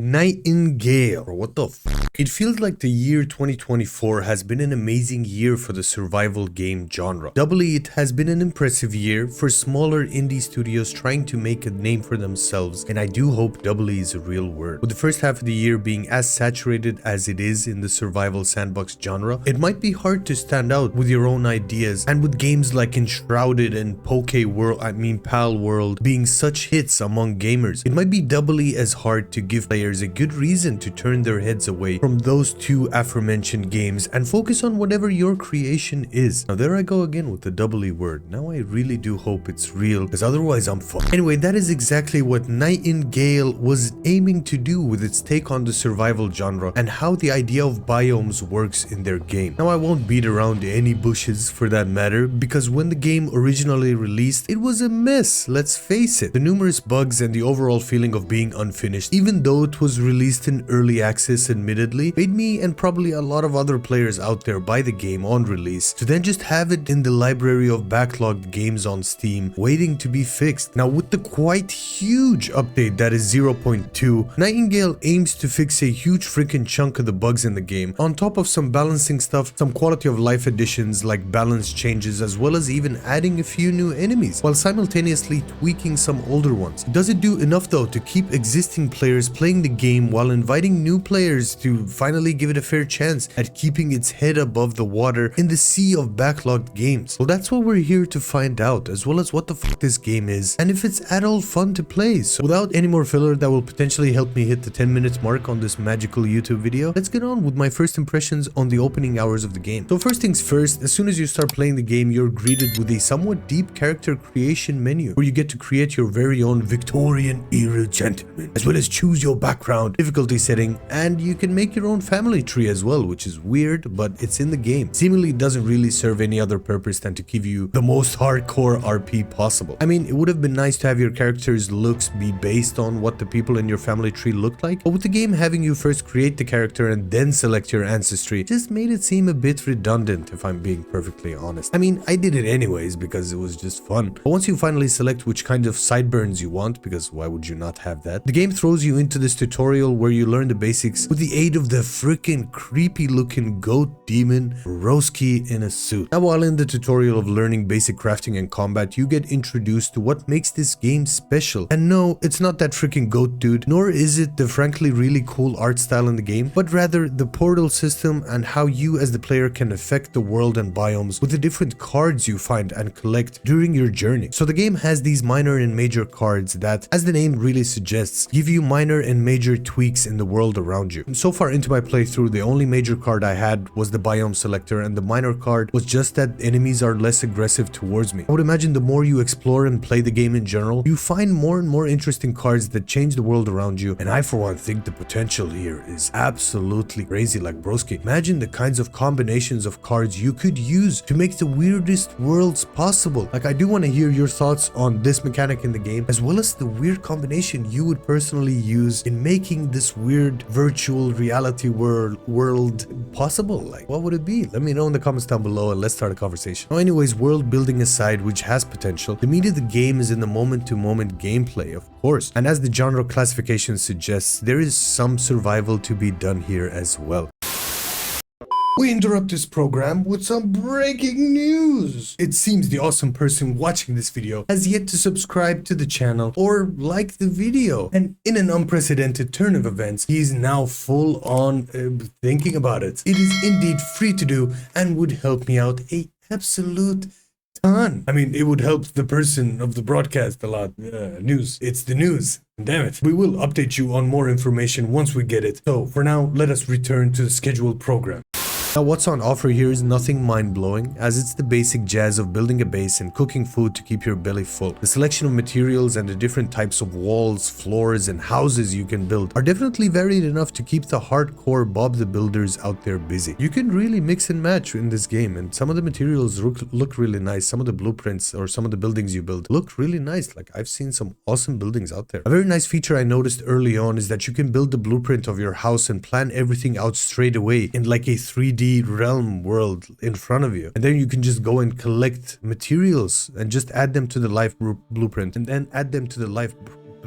Nightingale. Bro, what the fuck? It feels like the year 2024 has been an amazing year for the survival game genre. Doubly, it has been an impressive year for smaller indie studios trying to make a name for themselves, and I do hope doubly is a real word. With the first half of the year being as saturated as it is in the survival sandbox genre, it might be hard to stand out with your own ideas, and with games like Enshrouded and Pal World being such hits among gamers, it might be doubly as hard to give players a good reason to turn their heads away from those two aforementioned games and focus on whatever your creation is. Now there I go again with the doubly word. Now I really do hope it's real, because otherwise I'm fucked. Anyway, that is exactly what Nightingale was aiming to do with its take on the survival genre and how the idea of biomes works in their game. Now I won't beat around any bushes for that matter, because when the game originally released, it was a mess, let's face it. The numerous bugs and the overall feeling of being unfinished, even though it was released in early access admittedly, made me and probably a lot of other players out there buy the game on release to then just have it in the library of backlogged games on Steam waiting to be fixed. Now with the quite huge update that is 0.2, Nightingale aims to fix a huge freaking chunk of the bugs in the game, on top of some balancing stuff, some quality of life additions like balance changes, as well as even adding a few new enemies, while simultaneously tweaking some older ones. Does it do enough though to keep existing players playing the game while inviting new players to finally give it a fair chance at keeping its head above the water in the sea of backlogged games? Well, that's what we're here to find out, as well as what the fuck this game is and if it's at all fun to play. So without any more filler that will potentially help me hit the 10 minutes mark on this magical YouTube video, let's get on with my first impressions on the opening hours of the game. So first things first, as soon as you start playing the game, you're greeted with a somewhat deep character creation menu where you get to create your very own Victorian era gentleman, as well as choose your background, difficulty setting, and you can make your own family tree as well, which is weird, but it's in the game. Seemingly doesn't really serve any other purpose than to give you the most hardcore RP possible. I mean, it would have been nice to have your character's looks be based on what the people in your family tree looked like, but with the game having you first create the character and then select your ancestry just made it seem a bit redundant, if I'm being perfectly honest. I mean, I did it anyways because it was just fun, but once you finally select which kind of sideburns you want, because why would you not have that, the game throws you into this tutorial where you learn the basics with the aid of the freaking creepy looking goat demon Broski in a suit. Now while in the tutorial of learning basic crafting and combat, you get introduced to what makes this game special. And no, it's not that freaking goat dude, nor is it the frankly really cool art style in the game, but rather the portal system and how you as the player can affect the world and biomes with the different cards you find and collect during your journey. So the game has these minor and major cards that, as the name really suggests, give you minor and major tweaks in the world around you. And so far into my playthrough, the only major card I had was the biome selector, and the minor card was just that enemies are less aggressive towards me. I would imagine the more you explore and play the game in general, you find more and more interesting cards that change the world around you, and I for one think the potential here is absolutely crazy. Like Broski, imagine the kinds of combinations of cards you could use to make the weirdest worlds possible. Like, I do want to hear your thoughts on this mechanic in the game, as well as the weird combination you would personally use in making this weird virtual reality world possible. Like, what would it be? Let me know in the comments down below and let's start a conversation. Now anyways, world building aside, which has potential, the meat of the game is in the moment-to-moment gameplay, of course, and as the genre classification suggests, there is some survival to be done here as well. We interrupt this program with some breaking news. It seems the awesome person watching this video has yet to subscribe to the channel or like the video. And in an unprecedented turn of events, he is now full on thinking about it. It is indeed free to do and would help me out a absolute ton. I mean, it would help the person of the broadcast a lot. News. It's the news. Damn it. We will update you on more information once we get it. So for now, let us return to the scheduled program. Now what's on offer here is nothing mind-blowing, as it's the basic jazz of building a base and cooking food to keep your belly full. The selection of materials and the different types of walls, floors, and houses you can build are definitely varied enough to keep the hardcore Bob the Builders out there busy. You can really mix and match in this game, and some of the materials look really nice. Some of the blueprints or some of the buildings you build look really nice. Like, I've seen some awesome buildings out there. A very nice feature I noticed early on is that you can build the blueprint of your house and plan everything out straight away in like a 3D realm world in front of you, and then you can just go and collect materials and just add them to the life blueprint, and then add them to the life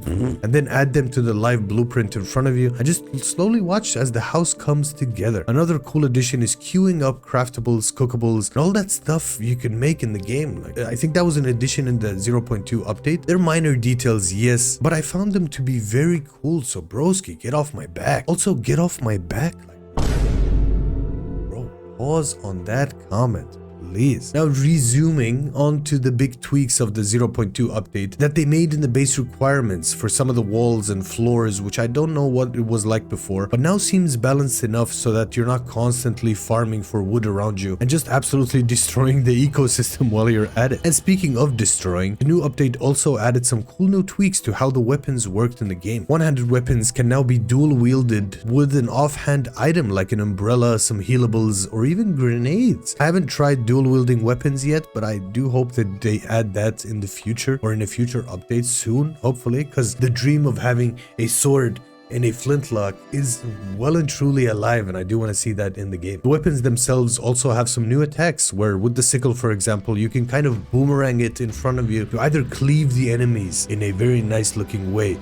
and then add them to the live blueprint in front of you and just slowly watch as the house comes together. Another cool addition is queuing up craftables, cookables, and all that stuff you can make in the game. Like, I think that was an addition in the 0.2 update. They're minor details, yes, but I found them to be very cool. So Broski, get off my back. Also, get off my back. Like, bro, pause on that comment. Please. Now resuming onto the big tweaks of the 0.2 update that they made in the base requirements for some of the walls and floors, which I don't know what it was like before, but now seems balanced enough so that you're not constantly farming for wood around you and just absolutely destroying the ecosystem while you're at it. And speaking of destroying, the new update also added some cool new tweaks to how the weapons worked in the game. One-handed weapons can now be dual wielded with an offhand item like an umbrella, some healables, or even grenades. I haven't tried dual wielding weapons yet, but I do hope that they add that in the future or in a future update soon, hopefully, because the dream of having a sword and a flintlock is well and truly alive, and I do want to see that in the game. The weapons themselves also have some new attacks where with the sickle, for example, you can kind of boomerang it in front of you to either cleave the enemies in a very nice looking way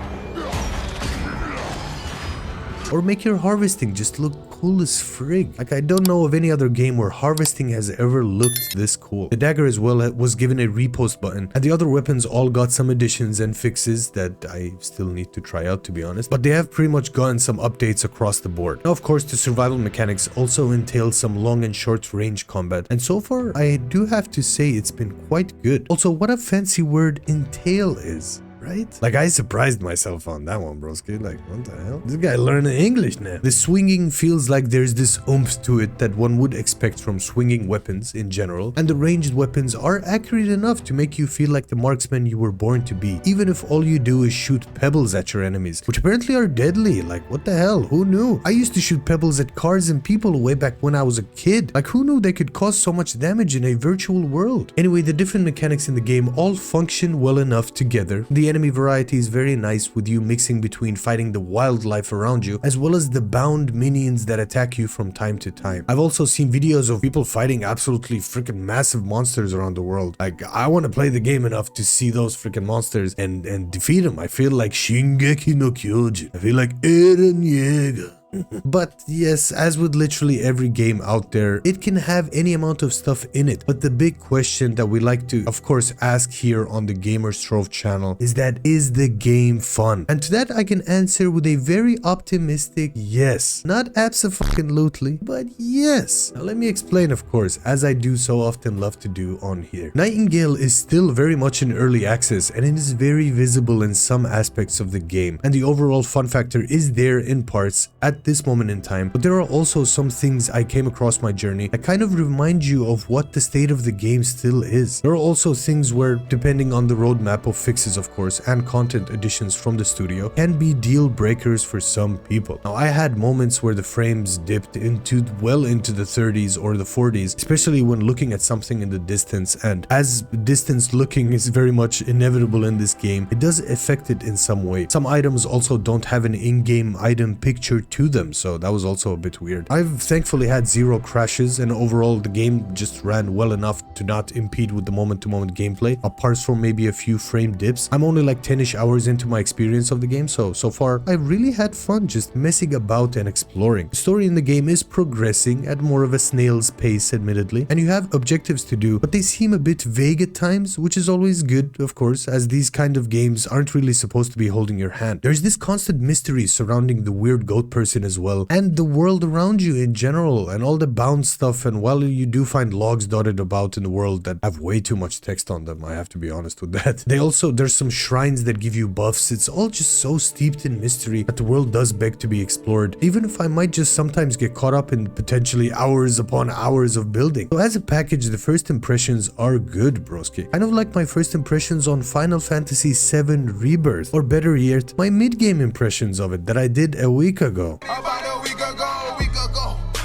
or make your harvesting just look cool as frig. Like, I don't know of any other game where harvesting has ever looked this cool. The dagger as well was given a repost button, and the other weapons all got some additions and fixes that I still need to try out, to be honest, but they have pretty much gotten some updates across the board. Now, of course, the survival mechanics also entail some long and short range combat, and so far I do have to say it's been quite good. Also, what a fancy word entail is. Right? Like, I surprised myself on that one, broski. Like, what the hell? This guy learning English now. The swinging feels like there's this oomph to it that one would expect from swinging weapons in general, and the ranged weapons are accurate enough to make you feel like the marksman you were born to be, even if all you do is shoot pebbles at your enemies, which apparently are deadly. Like, what the hell? Who knew? I used to shoot pebbles at cars and people way back when I was a kid. Like, who knew they could cause so much damage in a virtual world? Anyway, the different mechanics in the game all function well enough together. The enemy variety is very nice, with you mixing between fighting the wildlife around you as well as the bound minions that attack you from time to time. I've also seen videos of people fighting absolutely freaking massive monsters around the world. Like, I want to play the game enough to see those freaking monsters and defeat them. I feel like Shingeki no Kyojin. I feel like Eren Yeager. But yes, as with literally every game out there, it can have any amount of stuff in it. But the big question that we like to, of course, ask here on the Gamers Trove channel is that, is the game fun? And to that I can answer with a very optimistic yes. Not abso-fucking-lutely, but yes. Now let me explain, of course, as I do so often love to do on here. Nightingale is still very much in early access, and it is very visible in some aspects of the game, and the overall fun factor is there in parts at this moment in time, but there are also some things I came across my journey that kind of remind you of what the state of the game still is. There are also things where, depending on the roadmap of fixes, of course, and content additions from the studio, can be deal breakers for some people. Now, I had moments where the frames dipped into well into the 30s or the 40s, especially when looking at something in the distance, and as distance looking is very much inevitable in this game, it does affect it in some way. Some items also don't have an in-game item picture to them, so that was also a bit weird. I've thankfully had zero crashes, and overall the game just ran well enough to not impede with the moment-to-moment gameplay, apart from maybe a few frame dips. I'm only like 10ish hours into my experience of the game, so far I really had fun just messing about and exploring. The story in the game is progressing at more of a snail's pace, admittedly, and you have objectives to do, but they seem a bit vague at times, which is always good, of course, as these kind of games aren't really supposed to be holding your hand. There's this constant mystery surrounding the weird goat person as well, and the world around you in general, and all the bound stuff. And while you do find logs dotted about in the world that have way too much text on them, I have to be honest with that, there's some shrines that give you buffs. It's all just so steeped in mystery that the world does beg to be explored, even if I might just sometimes get caught up in potentially hours upon hours of building. So as a package, the first impressions are good, broski. Kind of like my first impressions on Final Fantasy VII Rebirth, or better yet, my mid-game impressions of it that I did a week ago.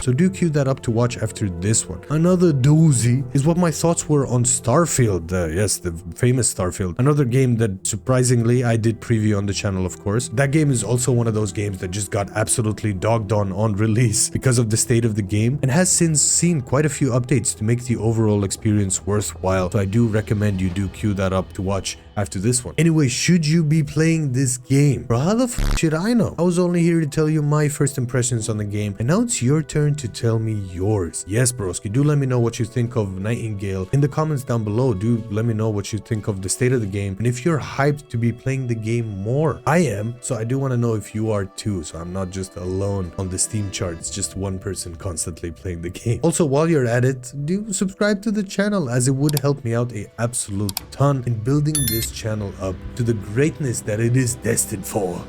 So do cue that up to watch after this one. Another doozy is what my thoughts were on Starfield. Yes, the famous Starfield. Another game that surprisingly I did preview on the channel, of course. That game is also one of those games that just got absolutely dogged on release because of the state of the game, and has since seen quite a few updates to make the overall experience worthwhile. So I do recommend you do cue that up to watch after this one. Anyway, should you be playing this game? Bro, how the f should I know? I was only here to tell you my first impressions on the game, and now it's your turn to tell me yours. Yes, broski, do let me know what you think of Nightingale in the comments down below. Do let me know what you think of the state of the game, and if you're hyped to be playing the game more. I am, so I do want to know if you are too, so I'm not just alone on the Steam charts, just one person constantly playing the game. Also, while you're at it, do subscribe to the channel, as it would help me out a absolute ton in building this channel up to the greatness that it is destined for.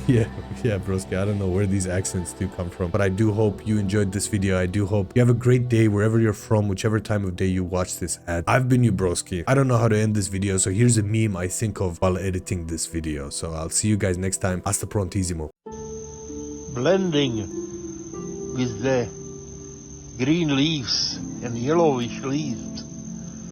yeah, broski, I don't know where these accents do come from, but I do hope you enjoyed this video. I do hope you have a great day wherever you're from, whichever time of day you watch this at. I've been you, broski. I don't know how to end this video, so here's a meme I think of while editing this video. So I'll see you guys next time. Hasta prontissimo. Blending with the green leaves and yellowish leaves.